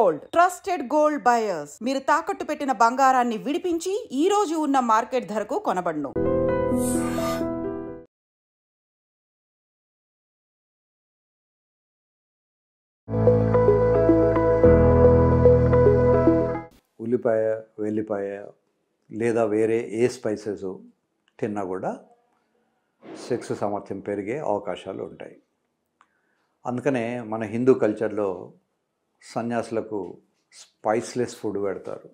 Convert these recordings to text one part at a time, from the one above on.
Gold, trusted gold buyers. మీరు తాకట్టు పెట్టిన బంగారాన్ని విడిపించి ఈ రోజు ఉన్న మార్కెట్ ధరకు కొనబడును. ఉల్లిపాయ, వెల్లిపాయ లేదా వేరే ఏ స్పైసెస్ తిన్నా కూడా సెక్స్ సామర్థ్యం పెరిగే అవకాశాలు ఉంటాయి. అందుకనే మన హిందూ కల్చర్లో సన్యాసులకు స్పైస్లెస్ ఫుడ్ పెడతారు.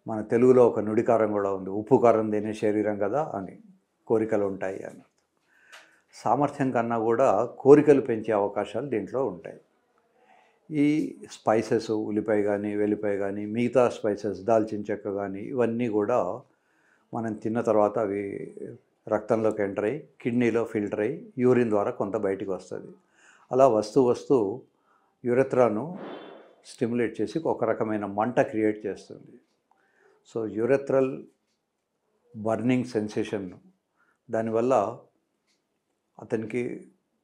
మన తెలుగులో ఒక నుడికారం కూడా ఉంది, ఉప్పు కారం తినే శరీరం కదా అని, కోరికలు ఉంటాయి అని. సామర్థ్యం కన్నా కూడా కోరికలు పెంచే అవకాశాలు దీంట్లో ఉంటాయి. ఈ స్పైసెస్, ఉల్లిపాయ కానీ వెల్లిపాయ కానీ మిగతా స్పైసెస్, దాల్చిన చెక్క కానీ ఇవన్నీ కూడా మనం తిన్న తర్వాత అవి రక్తంలోకి ఎంటర్ అయ్యి కిడ్నీలో ఫిల్టర్ అయ్యి యూరిన్ ద్వారా కొంత బయటికి వస్తుంది. అలా వస్తూ యురెత్రాను స్టిమ్యులేట్ చేసి ఒక రకమైన మంట క్రియేట్ చేస్తుంది. సో యురెత్రల్ బర్నింగ్ సెన్సేషన్, దానివల్ల అతనికి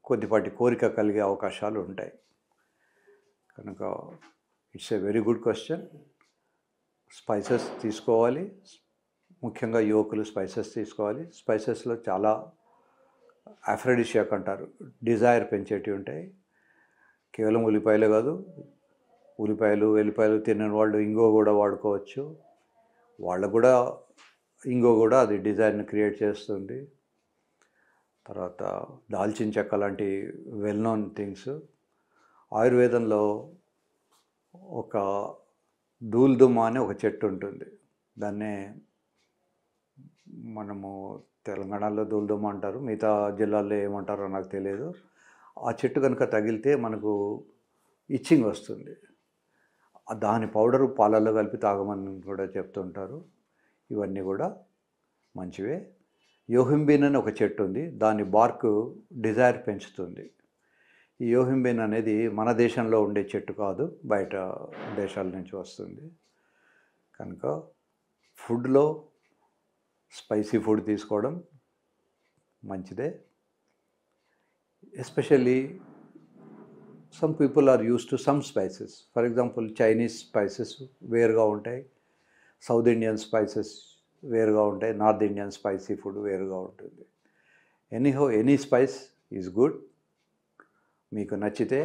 కొద్దిపాటి కోరిక కలిగే అవకాశాలు ఉంటాయి. కనుక it's a very good question. Spices తీసుకోవాలి, ముఖ్యంగా యువకులు స్పైసెస్ తీసుకోవాలి. స్పైసెస్లో చాలా అఫ్రోడిషియాక్ అంటారు, డిజైర్ పెంచేటివి ఉంటాయి. కేవలం ఉల్లిపాయలే కాదు, ఉల్లిపాయలు వెల్లిపాయలు తినని వాళ్ళు ఇంగో కూడా వాడుకోవచ్చు. వాళ్ళకు కూడా ఇంగో కూడా అది డిజైర్ని క్రియేట్ చేస్తుంది. తర్వాత దాల్చిన చెక్క లాంటి వెల్ నోన్ థింగ్స్. ఆయుర్వేదంలో ఒక దూల్దుమ్మ అనే ఒక చెట్టు ఉంటుంది, దాన్నే మనము తెలంగాణలో దూల్దుమ్మ అంటారు, మిగతా జిల్లాల్లో ఏమంటారో నాకు తెలియదు. ఆ చెట్టు కనుక తగిలితే మనకు ఇచ్చింగ్ వస్తుంది. దాని పౌడరు పాలల్లో కలిపి తాగమని కూడా చెప్తుంటారు. ఇవన్నీ కూడా మంచివే. యోహింబిన్ అని ఒక చెట్టు ఉంది, దాని బార్క్ డిజైర్ పెంచుతుంది. ఈ యోహింబిన్ అనేది మన దేశంలో ఉండే చెట్టు కాదు, బయట దేశాల నుంచి వస్తుంది. కనుక ఫుడ్లో స్పైసీ ఫుడ్ తీసుకోవడం మంచిదే. Especially some people are use to some spices. For example Chinese spices వేరుగా ఉంటాయి, సౌత్ ఇండియన్ స్పైసెస్ వేరుగా ఉంటాయి, నార్త్ ఇండియన్ స్పైసీ ఫుడ్ వేరుగా ఉంటుంది. Any spice is good. మీకు నచ్చితే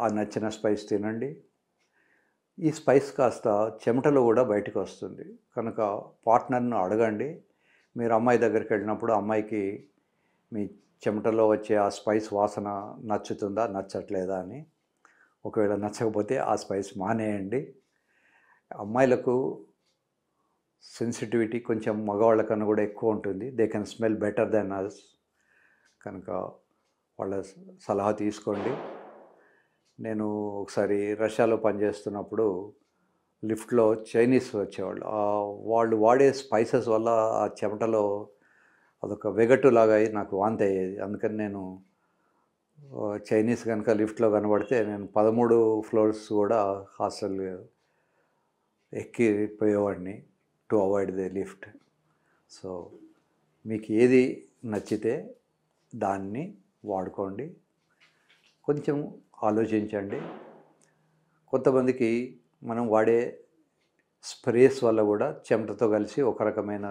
ఆ నచ్చిన స్పైస్ తినండి. ఈ స్పైస్ కాస్త చెమటలో కూడా బయటకు వస్తుంది, కనుక పార్ట్నర్ను అడగండి. మీరు అమ్మాయి దగ్గరికి వెళ్ళినప్పుడు అమ్మాయికి మీ చెమటలో వచ్చే ఆ స్పైస్ వాసన నచ్చుతుందా నచ్చట్లేదా అని. ఒకవేళ నచ్చకపోతే ఆ స్పైస్ మానేయండి. అమ్మాయిలకు సెన్సిటివిటీ కొంచెం మగవాళ్ళకన్నా కూడా ఎక్కువ ఉంటుంది. They can smell better than us. కనుక వాళ్ళ సలహా తీసుకోండి. నేను ఒకసారి రష్యాలో పనిచేస్తున్నప్పుడు లిఫ్ట్లో చైనీస్ వచ్చేవాళ్ళు. వాళ్ళు వాడే స్పైసెస్ వల్ల ఆ చెమటలో అదొక వెగటులాగా అయి నాకు వాంతి అయ్యేది. అందుకని నేను చైనీస్ కనుక లిఫ్ట్లో కనబడితే నేను 13 ఫ్లోర్స్ కూడా హాస్టల్ ఎక్కిపోయేవాడిని to avoid the lift. So మీకు ఏది నచ్చితే దాన్ని వాడుకోండి. కొంచెం ఆలోచించండి. కొంతమందికి మనం వాడే స్ప్రేస్ వల్ల కూడా చెమటతో కలిసి ఒక రకమైన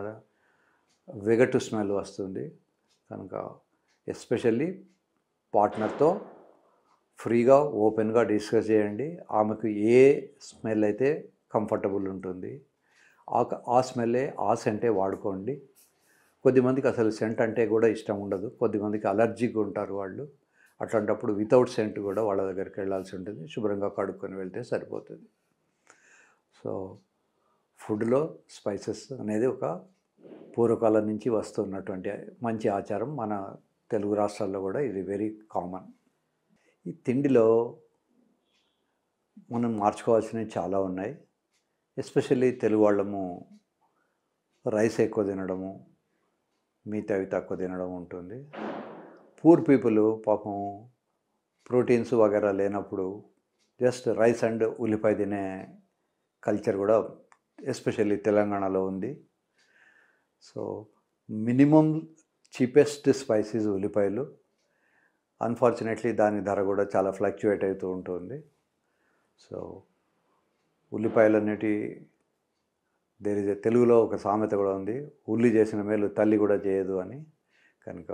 వెగటు స్మెల్ వస్తుంది. కనుక ఎస్పెషల్లీ పార్ట్నర్తో ఫ్రీగా ఓపెన్గా డిస్కస్ చేయండి. ఆమెకు ఏ స్మెల్ అయితే కంఫర్టబుల్ ఉంటుంది ఆ స్మెల్లే, ఆ సెంటే వాడుకోండి. కొద్దిమందికి అసలు సెంట్ అంటే కూడా ఇష్టం ఉండదు, కొద్దిమందికి అలర్జీగా ఉంటారు వాళ్ళు. అట్లాంటప్పుడు వితౌట్ సెంట్ కూడా వాళ్ళ దగ్గరికి వెళ్ళాల్సి ఉంటుంది. శుభ్రంగా కడుక్కొని వెళ్తే సరిపోతుంది. సో ఫుడ్లో స్పైసెస్ అనేది ఒక పూర్వకాలం నుంచి వస్తున్నటువంటి మంచి ఆచారం. మన తెలుగు రాష్ట్రాల్లో కూడా ఇది వెరీ కామన్. ఈ తిండిలో మనం మార్చుకోవాల్సినవి చాలా ఉన్నాయి. ఎస్పెషల్లీ తెలుగు వాళ్ళము రైస్ ఎక్కువ తినడము, మిగతావి తక్కువ తినడం ఉంటుంది. పూర్ పీపుల్ పాపం ప్రోటీన్స్ వగేరా లేనప్పుడు జస్ట్ రైస్ అండ్ ఉల్లిపాయ తినే కల్చర్ కూడా ఎస్పెషల్లీ తెలంగాణలో ఉంది. సో మినిమం చీపెస్ట్ స్పైసెస్ ఉల్లిపాయలు. అన్ఫార్చునేట్లీ దాని ధర కూడా చాలా ఫ్లక్చువేట్ అవుతూ ఉంటుంది. సో ఉల్లిపాయలు అనేటి తెలుగులో ఒక సామెత కూడా ఉంది, ఉల్లి చేసిన మేలు తల్లి కూడా చేయదు అని. కనుక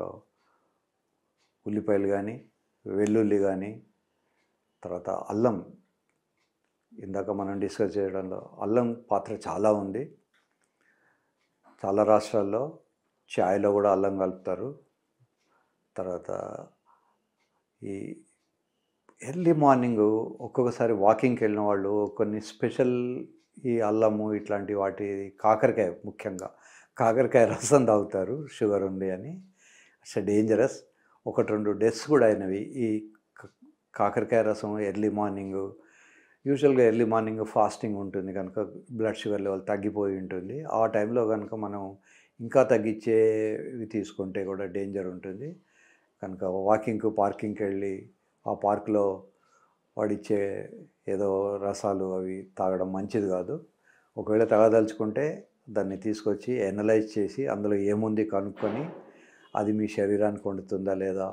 ఉల్లిపాయలు కానీ, వెల్లుల్లి కానీ, తర్వాత అల్లం, ఇందాక మనం డిస్కస్ చేయడంలో అల్లం పాత్ర చాలా ఉంది. చాలా రాష్ట్రాల్లో చాయ్లో కూడా అల్లం కలుపుతారు. తర్వాత ఈ ఎర్లీ మార్నింగ్ ఒక్కొక్కసారి వాకింగ్కి వెళ్ళిన వాళ్ళు కొన్ని స్పెషల్ ఈ అల్లము ఇట్లాంటి వాటి, కాకరకాయ, ముఖ్యంగా కాకరకాయ రసం తాగుతారు షుగర్ ఉంది అని. It's dangerous. 1-2 డెత్స్ కూడా అయినవి ఈ కాకరకాయ రసం ఎర్లీ మార్నింగ్. యూజువల్గా ఎర్లీ మార్నింగ్ ఫాస్టింగ్ ఉంటుంది కనుక బ్లడ్ షుగర్ లెవెల్ తగ్గిపోయి ఉంటుంది. ఆ టైంలో కనుక మనం ఇంకా తగ్గించేవి తీసుకుంటే కూడా డేంజర్ ఉంటుంది. కనుక పార్కింగ్కి వెళ్ళి ఆ పార్క్లో వాడిచ్చే ఏదో రసాలు అవి తాగడం మంచిది కాదు. ఒకవేళ తాగదలుచుకుంటే దాన్ని తీసుకొచ్చి ఎనలైజ్ చేసి అందులో ఏముంది కనుక్కొని అది మీ శరీరానికి వండుతుందా లేదా.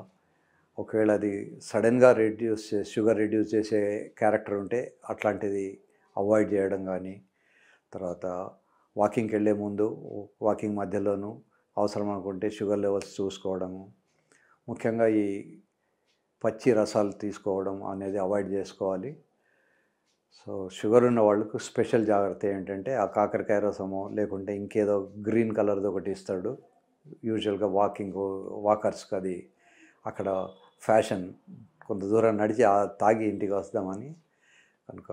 ఒకవేళ అది సడన్గా షుగర్ రెడ్యూస్ చేసే క్యారెక్టర్ ఉంటే అట్లాంటిది అవాయిడ్ చేయడం కానీ, తర్వాత వాకింగ్కి వెళ్ళే ముందు వాకింగ్ మధ్యలోనూ అవసరం అనుకుంటే షుగర్ లెవెల్స్ చూసుకోవడము. ముఖ్యంగా ఈ పచ్చి రసాలు తీసుకోవడం అనేది అవాయిడ్ చేసుకోవాలి. సో షుగర్ ఉన్న వాళ్ళకు స్పెషల్ జాగ్రత్త ఏంటంటే ఆ కాకరకాయ రసమో లేకుంటే ఇంకేదో గ్రీన్ కలర్ది ఒకటి ఇస్తాడు. యూజువల్గా వాకర్స్కి అది అక్కడ ఫ్యాషన్, కొంత దూరం నడిచి తాగి ఇంటికి వస్తామని. కనుక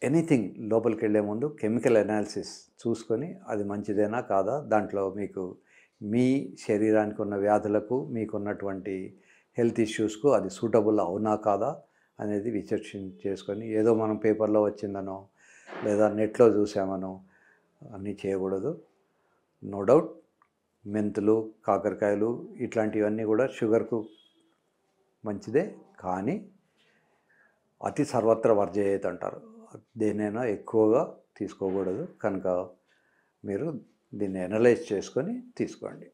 ఎనీథింగ్ లోపలికి వెళ్ళే ముందు కెమికల్ అనాలిసిస్ చూసుకొని అది మంచిదేనా కాదా, దాంట్లో మీకు మీ శరీరానికి ఉన్న వ్యాధులకు మీకున్నటువంటి హెల్త్ ఇష్యూస్కు అది సూటబుల్ అవునా కాదా అనేది చేసుకొని, ఏదో మనం పేపర్లో వచ్చిందనో లేదా నెట్లో చూసామనో అన్నీ చేయకూడదు. నో డౌట్ మెంతులు, కాకరకాయలు ఇట్లాంటివన్నీ కూడా షుగర్కు మంచిదే, కానీ అతి సర్వత్ర వర్జయేత్ అంటారు. దేనైనా ఎక్కువగా తీసుకోకూడదు. కనుక మీరు దీన్ని అనలైజ్ చేసుకొని తీసుకోండి.